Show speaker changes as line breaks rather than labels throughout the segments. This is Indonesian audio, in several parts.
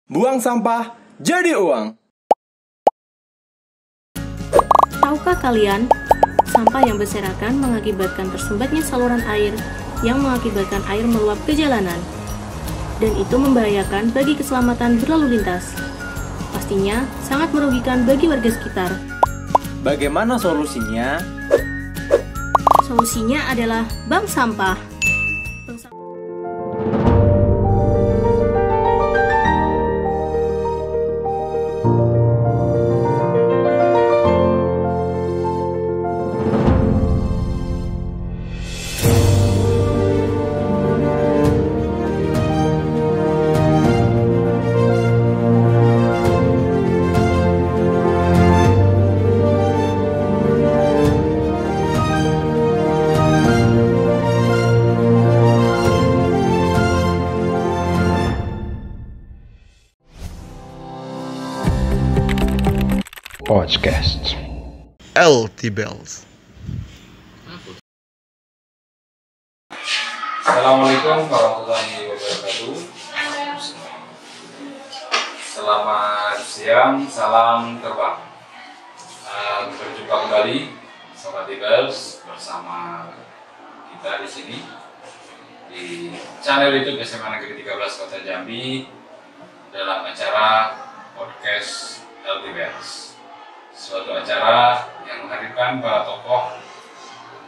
Buang sampah jadi uang.
Tahukah kalian, sampah yang berserakan mengakibatkan tersumbatnya saluran air yang mengakibatkan air meluap ke jalanan. Dan itu membahayakan bagi keselamatan berlalu lintas. Pastinya sangat merugikan bagi warga sekitar.
Bagaimana solusinya?
Solusinya adalah bank sampah.
Podcast LT Bells.
Assalamualaikum warahmatullahi wabarakatuh. Selamat siang, salam terbang. Berjumpa kembali Sobat Bells bersama kita di sini di channel YouTube SMA Negeri 13 Kota Jambi dalam acara podcast LT Bells. Suatu acara yang menghadirkan para tokoh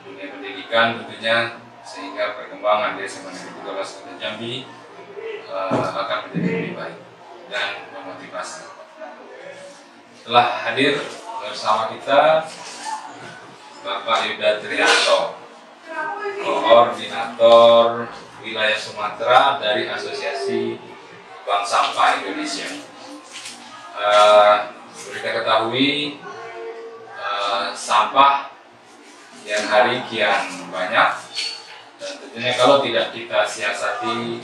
dunia pendidikan tentunya, sehingga perkembangan di SMA Negeri 13 Kota Jambi akan menjadi lebih baik dan memotivasi. Telah hadir bersama kita Bapak Yuda Trianto, Koordinator Wilayah Sumatera dari Asosiasi Bank Sampah Indonesia. Kita ketahui sampah yang hari kian banyak, dan tentunya kalau tidak kita siasati,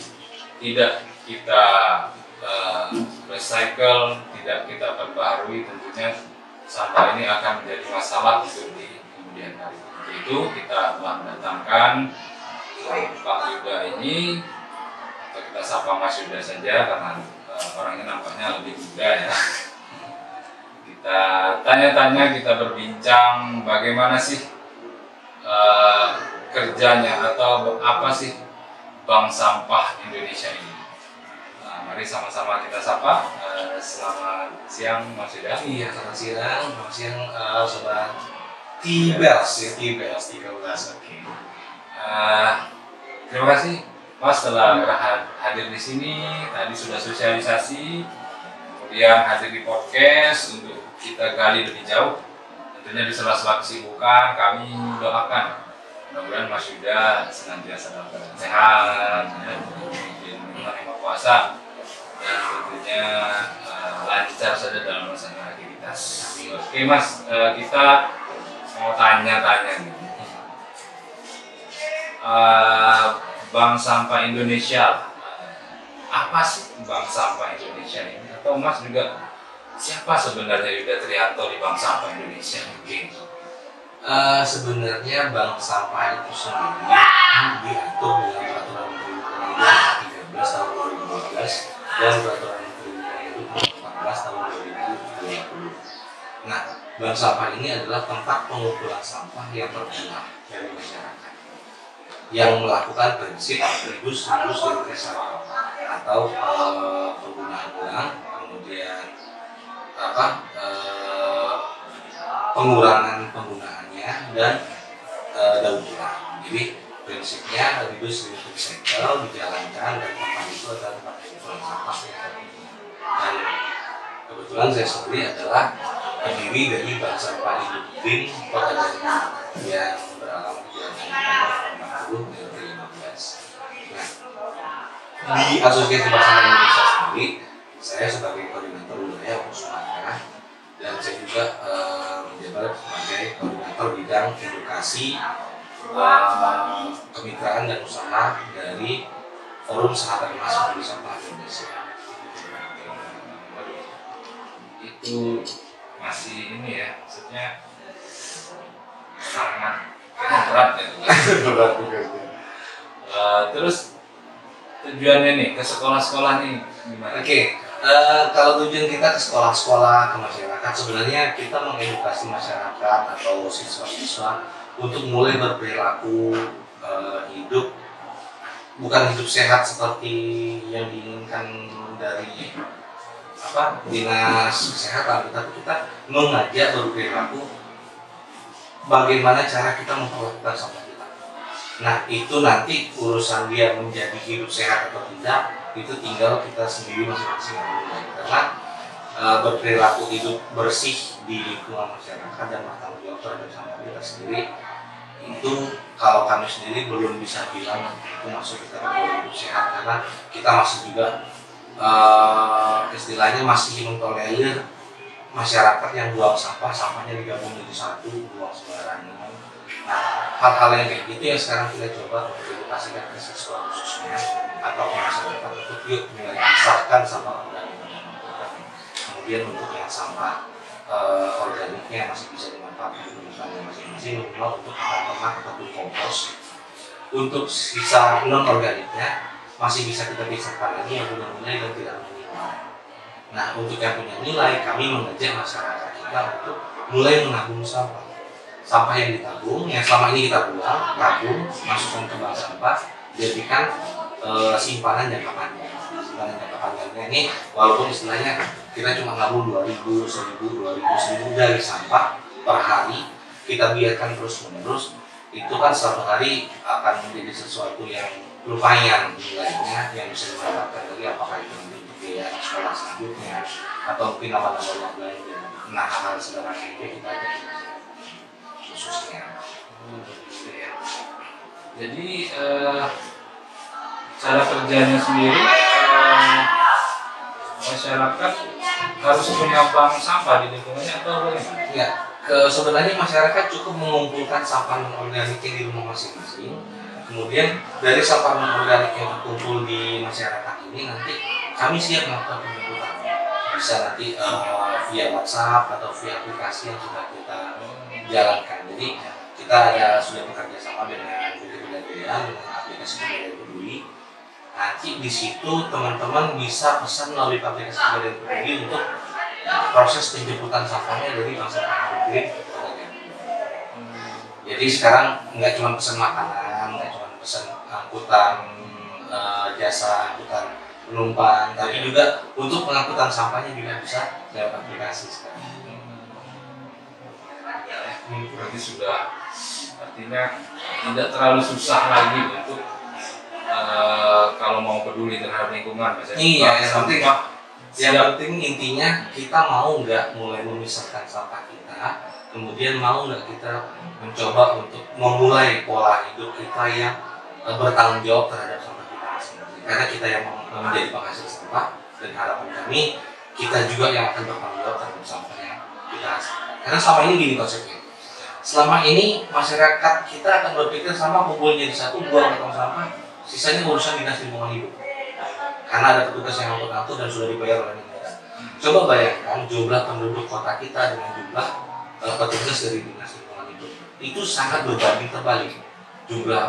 tidak kita recycle, tidak kita perbaharui, tentunya sampah ini akan menjadi masalah untuk di kemudian hari. Itu kita telah mendatangkan Pak Yuda ini, atau kita sapa Mas Yuda saja karena orangnya nampaknya lebih muda ya. Kita tanya-tanya, kita berbincang bagaimana sih kerjanya atau apa sih Bank Sampah Indonesia ini. Mari sama-sama kita sapa. Selamat siang Mas Yuda.
Iya, selamat siang Sobat T-Bells ya, T-Bells 13. Oke.
Terima kasih Mas telah hadir di sini. Tadi sudah sosialisasi, kemudian hadir di podcast untuk kita gali lebih jauh. Tentunya di sela-sela kesibukan kami doakan mudah-mudahan Mas Yuda senantiasa dalam keadaan sehat, menerima puasa, dan tentunya lancar saja dalam melaksanakan aktivitas. Oke Mas, kita mau tanya-tanya nih. Bank Sampah Indonesia, apa sih Bank Sampah Indonesia ini? Atau Mas juga siapa sebenarnya Yuda Trianto di Bank Sampah Indonesia?
Sebenarnya Bank Sampah itu sendiri diatur dalam Peraturan Menteri 13 tahun 2012 dan Peraturan Menteri 14 tahun 2020. Nah, Bank Sampah ini adalah tempat pengumpulan sampah yang terpilah dari masyarakat yang melakukan prinsip reduce, dan recycle atau penggunaan ulang, kemudian pengurangan penggunaannya dan daur ulang. Jadi prinsipnya reduce, recycle dijalankan, dan tempat itu adalah tempat pengumpulan sampah. Dan kebetulan saya sendiri adalah pendiri dari Bank Sampah Induk Kota Jambi yang beralamat di Jalan 40 15. Nah, di Asosiasi Bank Sampah Indonesia sendiri, saya sebagai koordinator wilayah untuk Sumatera, dan saya juga menjabat sebagai koordinator bidang edukasi, kemitraan dan usaha dari Forum Sahabat Emas Peduli Sampah Indonesia.
Itu masih ini ya, maksudnya sangat berat ya.
Berat juga.
Terus tujuannya nih ke sekolah-sekolah nih gimana?
Oke, Kalau tujuan kita ke sekolah-sekolah, ke masyarakat, sebenarnya kita mengedukasi masyarakat atau siswa-siswa untuk mulai berperilaku hidup, bukan hidup sehat seperti yang diinginkan dari dinas kesehatan, tetapi kita mengajak berperilaku bagaimana cara kita memperlakukan sampah kita. Nah, itu nanti urusan dia menjadi hidup sehat atau tidak, itu tinggal kita sendiri masing-masing yang mulai. Karena berperilaku hidup bersih di lingkungan masyarakat dan bertanggung jawab terhadap sampah kita sendiri, itu kalau kami sendiri belum bisa bilang itu masuk kita ke hidup sehat, karena kita masih juga istilahnya masih mentolerir masyarakat yang buang sampahnya digabung jadi satu, buang sembarangan. Nah, hal-hal yang kayak gitu yang sekarang kita coba edukasikan ke siswa khususnya atau masyarakat untuk yuk mulai pisahkan sampah organik. Kemudian untuk yang sampah organiknya masih bisa dimanfaatkan misalnya masing-masing minimal untuk ternak atau kompos. Untuk sisa non organiknya masih bisa kita pisahkan lagi yang punya nilai dan tidak punya nilai. Nah, untuk yang punya nilai, kami mengajak masyarakat kita untuk mulai menabung sampah. Sampah yang ditabung, yang selama ini kita buang, tabung, masukkan ke bank sampah, jadikan simpanan jangka panjang. Simpanan jangka panjangnya ini, walaupun istilahnya kita cuma nabung 2.000, 1.000 dari sampah per hari, kita biarkan terus-menerus, itu kan satu hari akan menjadi sesuatu yang lumayan nilainya, yang bisa dimanfaatkan lagi, apakah itu nanti untuk biaya sekolah selanjutnya, atau mungkin nama-nama yang lainnya. Nah, hal-hal sederhana itu kita ada khususnya.
Jadi cara kerjanya sendiri masyarakat harus punya bank sampah di lingkungannya atau bagaimana?
Ya, sebenarnya masyarakat cukup mengumpulkan sampah non-organik di rumah masing-masing. Kemudian dari sampah non-organik yang terkumpul di masyarakat ini nanti kami siap melakukan penjemputan. Bisa nanti via WhatsApp atau via aplikasi yang sudah kita jalankan. Jadi kita sudah bekerja sama dengan Kementerian dengan aplikasi Kementerian Peduli. Nanti di situ teman-teman bisa pesan melalui aplikasi Kementerian Peduli untuk proses penjemputan sampahnya dari masyarakat Peduli. Jadi sekarang nggak cuma pesan makanan, nggak cuma pesan angkutan jasa angkutan penumpang, tapi juga untuk pengangkutan sampahnya juga bisa lewat aplikasi sekarang.
Berarti sudah artinya tidak terlalu susah lagi untuk kalau mau peduli terhadap lingkungan.
Iya, yang penting intinya kita mau nggak mulai memisahkan sampah kita, kemudian mau nggak kita mencoba untuk memulai pola hidup kita yang bertanggung jawab terhadap sampah kita masing-masing. Karena kita yang menjadi penghasil sampah, dan harapan kami kita juga yang akan bertanggung jawab terhadap sampah yang kita hasilkan. Karena selama ini gini konsepnya. Selama ini masyarakat kita akan berpikir sama kumpulnya di satu, buang tong sampah, sisanya urusan dinas lingkungan hidup. Karena ada petugas yang angkut-angkut dan sudah dibayar oleh negara. Coba bayangkan jumlah penduduk kota kita dengan jumlah petugas dari dinas lingkungan hidup. Itu sangat berbanding terbalik. Jumlah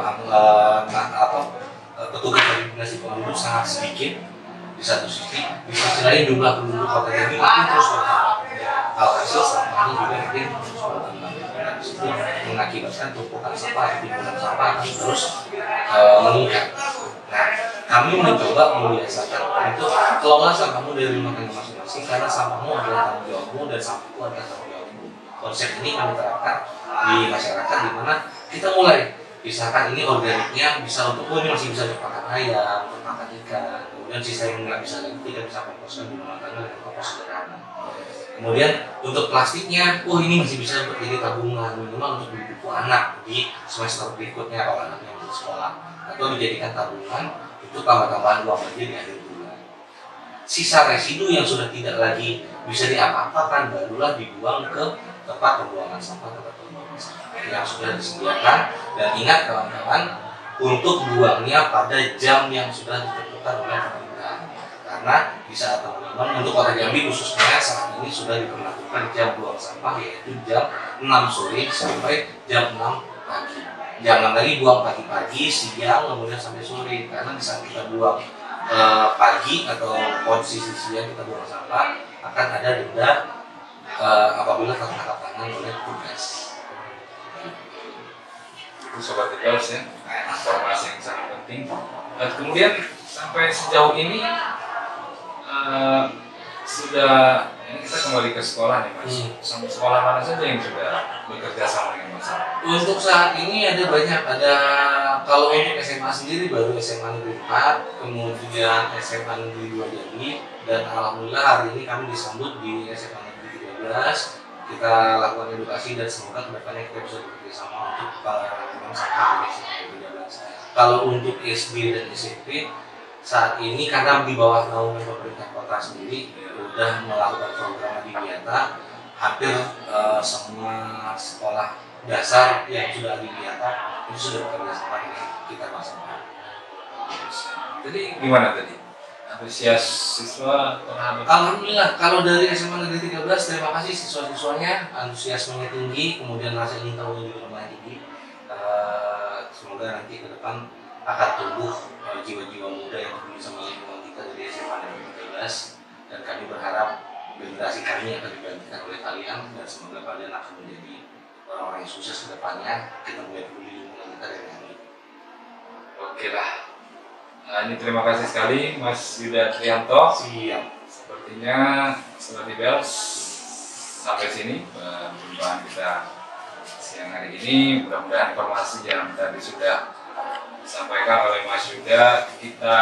petugas dari dinas lingkungan hidup sangat sedikit di satu sisi lain jumlah penduduk kota ini makin terus bertambah. Alhasil sampah ini juga makin terus bertambah. Itu mengakibatkan tumpukan sampah, timbunan sampah akan terus meningkat. Nah, kami mencoba membiasakan untuk kelola sampahmu dari rumah tangga masing-masing, karena sampahmu adalah tanggung jawabmu dan sampahku adalah tanggung jawabmu. Konsep ini kami terapkan di masyarakat, di mana kita mulai pisahkan ini organiknya bisa untuk ini masih bisa untuk makan ayam, untuk makan ikan. Kemudian sisa yang nggak bisa lagi kita bisa komposkan di rumah tangga dengan kompos sederhana. Kemudian untuk plastiknya, ini masih bisa untuk jadi tabungan minimal untuk beli buku anak di semester berikutnya kalau anaknya masih sekolah, atau dijadikan tabungan untuk tambah-tambahan uang aja di akhir bulan. Sisa residu yang sudah tidak lagi bisa diapa-apakan barulah dibuang ke tempat pembuangan sampah yang sudah disediakan. Dan ingat kawan-kawan, untuk buangnya pada jam yang sudah ditentukan oleh pemerintah. Karena di saat teman-teman untuk Kota Jambi khususnya saat ini sudah diberlakukan jam buang sampah, yaitu jam 6 sore sampai jam 6 pagi. Jangan lagi buang pagi-pagi, siang, kemudian sampai sore. Karena di saat kita buang pagi atau posisi siang kita buang sampah, akan ada denda apabila tertangkap tangan oleh petugas.
Itu sobat Tibels ya, informasi yang sangat penting. Kemudian sampai sejauh ini sudah ini kita kembali ke sekolah nih Mas. Sampai sekolah mana saja yang sudah bekerja sama dengan Mas?
Untuk saat ini ada banyak, kalau untuk SMA sendiri baru SMA Negeri 4, kemudian SMA Negeri 2 Jambi, dan alhamdulillah hari ini kami disambut di SMA Negeri 13. Kita lakukan edukasi dan semoga kedepannya kita bisa bekerja sama untuk memang sampai di SMA Negeri 13. Kalau untuk SD dan SMP saat ini karena di bawah naungan pemerintah kota sendiri sudah melakukan program Adiwiyata, hampir semua sekolah dasar yang sudah Adiwiyata itu sudah bekerja sama dengan kita bersama.
Jadi gimana tadi? Antusias siswa terhadap?
Alhamdulillah, kalau dari SMA Negeri 13 terima kasih siswa-siswanya, antusiasmenya tinggi, kemudian rasa ingin tahunya juga lumayan tinggi. Semoga nanti ke depan akan tumbuh jiwa-jiwa muda yang peduli sama lingkungan kita dari SMA Negeri 13, dan kami berharap generasi kami akan digantikan oleh kalian, dan semoga kalian akan menjadi orang-orang yang sukses ke depannya. Kita mulai peduli lingkungan kita dari kami.
Oke lah. Nah, ini terima kasih sekali Mas Yuda Trianto.
Siap.
Sepertinya Sobat Tibels sampai sini perjumpaan kita siang hari ini. Mudah-mudahan informasi yang tadi sudah disampaikan oleh Mas Yuda kita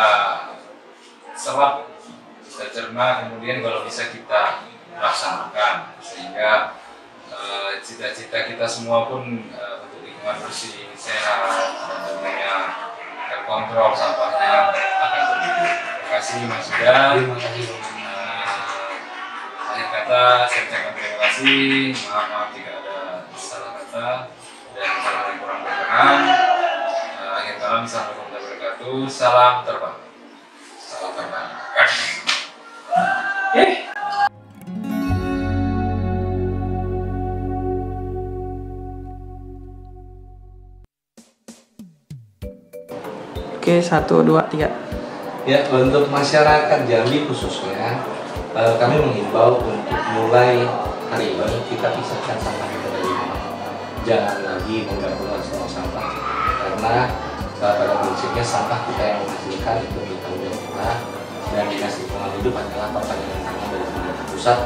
serap, kita cerna, kemudian kalau bisa kita laksanakan sehingga cita-cita kita semua pun untuk lingkungan bersih, sehat, dan tentunya terkontrol sampahnya akan terwujud. Terima kasih Mas Yuda.
Terima kasih.
Akhir kata saya ucapkan terima kasih. Maaf jika ada salah kata dan hal yang kurang berkenan. Akhir kata, assalamualaikum warahmatullahi wabarakatuh. Salam terbang. Salam terbang.
Oke, 1, 2, 3.
Ya, untuk masyarakat Jambi khususnya, kami mengimbau untuk mulai hari ini kita pisahkan sampah kita dari rumah. Jangan lagi menggabungkan semua sampah, karena pada prinsipnya sampah kita yang menghasilkan itu tanggung jawab kita, dan dinas lingkungan hidup adalah perpanjangan tangan dari pemerintah pusat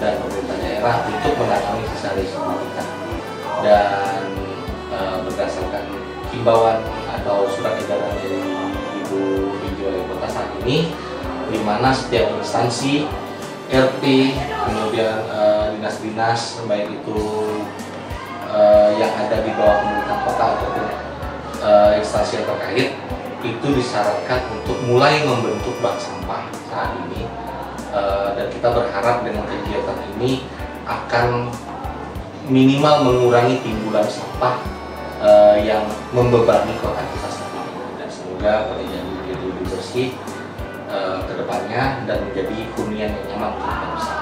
dan pemerintah daerah untuk menangani sisa risiko kita. Dan berdasarkan himbauan atau surat edaran dari Ibu Wali Kota saat ini, di mana setiap instansi RT, kemudian dinas-dinas baik itu yang ada di bawah pemerintah kota ataupun instansi yang terkait itu disyaratkan untuk mulai membentuk bank sampah saat ini, dan kita berharap dengan kegiatan ini akan minimal mengurangi timbulan sampah yang membebani kota kita saat ini, dan semoga kota Jambi menjadi lebih bersih ke depannya dan menjadi hunian yang nyaman untuk kita bersama.